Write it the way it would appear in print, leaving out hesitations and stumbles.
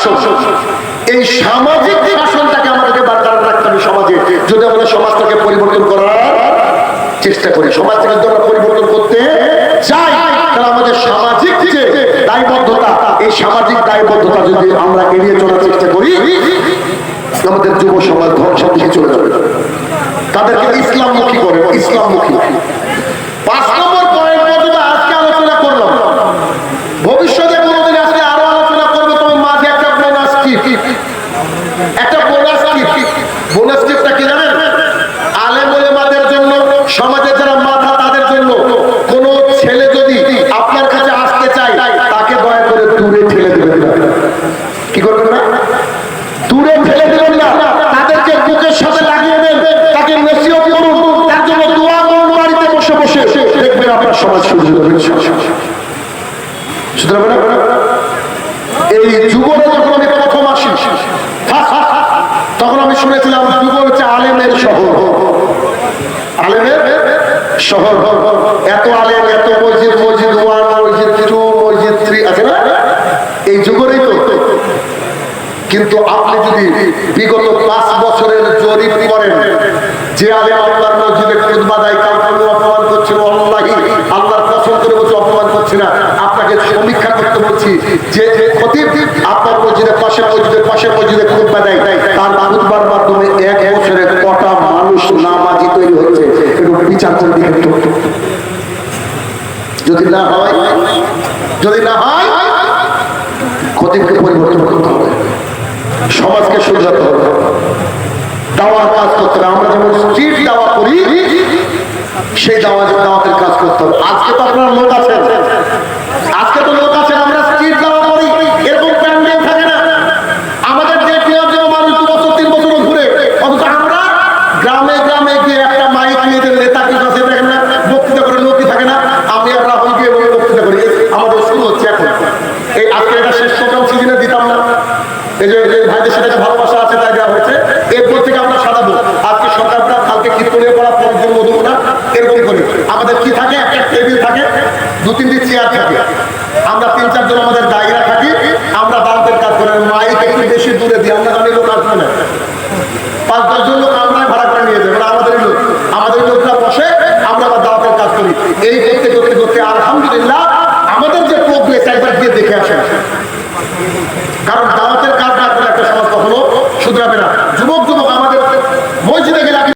শাসন, এই সামাজিক শাসনটাকে আমাদেরকে বরকরার রাখতে হবে সমাজে। যদি আমরা সমাজটাকে পরিবর্তন করার চেষ্টা করি, সমাজটাকে যদি আমরা পরিবর্তন করতে চাই, তাহলে আমাদের সামাজিক যে দায়বদ্ধতা, এই সামাজিক দায়বদ্ধতা যদি আমরা এড়িয়ে চলার চেষ্টা করি, আমাদের যুব সমাজ ধ্বংসের দিকে চলে যাবে। তাদেরকে ইসলামমুখী করে, ইসলামমুখী। 5 নম্বর পয়েন্ট পর্যন্ত আজকে আলোচনা করলাম, ভবিষ্যতে কোনোদিন আসলে আরো আলোচনা করবো। তোমার মাঝে একটা বোনাস টিপ, একটা বোনাস টিপ। বোনাস টিপটা কি জানেন? আলেম ওলামাদের জন্য, সমাজের যারা মাথা তাদের জন্য। কোন ছেলে যদি আপনার কাছে আসতে চায়, তাকে দয়া করে দূরে ঠেলে দেবেন না। কি করবেন না? দূরে ঠেলে দেবেন না, তাদেরকে বুকের সাথে লাগিয়ে দেন, তাকে নসিহত করুন, তার জন্য দোয়া করুন বাড়িতে বসে বসে। দেখবেন আপনার সমাজ শুরু হবে। সুতরাং এই যুবরা যখন আমি প্রথম আসি, তখন আমি শুনেছিলাম যুব হচ্ছে আলেমের শহর, আলেমের শহর। এত আলেম, এত মসজিদ, মসজিদ 1, মসজিদ 2, মসজিদ 3 আছে না, এই যুগেরই তো। কিন্তু আপনি যদি বিগত 5 বছরের জরিপ করেন, যে আলেম আল্লাহর মসজিদে খুতবা দেয়, কাউকে অপমান করছিল, আল্লাহি আল্লাহর কসম করে বলছে অপমান করছে না, আপনাকে সমীক্ষা করতে বলছি, যে খতিব আপনার মসজিদের পাশে মসজিদে খুতবা দেয়, তার খুতবার মাধ্যমে 1 বছরে কটা মানুষ নামাজি তৈরি হচ্ছে, একটু বিচার করে দিবেন। যদি না হয় খতিবকে পরিবর্তন করতে হবে, সমাজকে শুধরাতে হবে, দাওয়ার কাজ করতে হবে। আমরা যেমন স্ট্রিট দাওয়া করি, সেই দাওয়াতের কাজ করতে হবে। আজকে তো আপনার লোক আছেন, আমরা স্ট্রিট দাওয়া করি, এরকম প্যান্ডেল থাকে না। আমাদের যে মানুষ 2 বছর 3 বছর ঘুরে, অথচ আমরা গ্রামে গ্রামে গিয়ে একটা মাইক নিয়ে নেতাকে কাছে দেখেন না, বক্তৃতা করে, লোকই থাকে না। আমি আর রাহুল গিয়ে বক্তৃতা করি, আমাদের শুরু হচ্ছে এখন। এই আজকে এটা শেষ প্রোগ্রাম সিজনে দিতাম না, এই যে ভাইদের সাথে ভালোবাসা আছে তাই দেওয়া হয়েছে। এরপর থেকে আমরা সাজাবো, আজকে সরকারটা, কালকে কীর্তনের পড়া, পরদিন মধুমোনা, এরকম করি। আমাদের কি থাকে? একটা টেবিল থাকে, 2-3টি চেয়ার থাকে, আমরা 3-4 জন আমাদের দায়রা থাকি। আমরা দাওয়াতের কাজ করি, মাইক একটু বেশি দূরে দিই, আমরা জানি লোক আসবে না, 5-10 জন লোক আমরাই ভাড়া করে নিয়ে যাবো, আমাদের লোকরা বসে, আমরা আবার দাওয়াতের কাজ করি। এই করতে করতে আলহামদুলিল্লাহ আমাদের যে প্রোগ্রেস একবার গিয়ে দেখে আসেন। কারণ দাওয়াতের কাজ না করলে একটা সমাজ কখনো শুধরাবে না। যুবক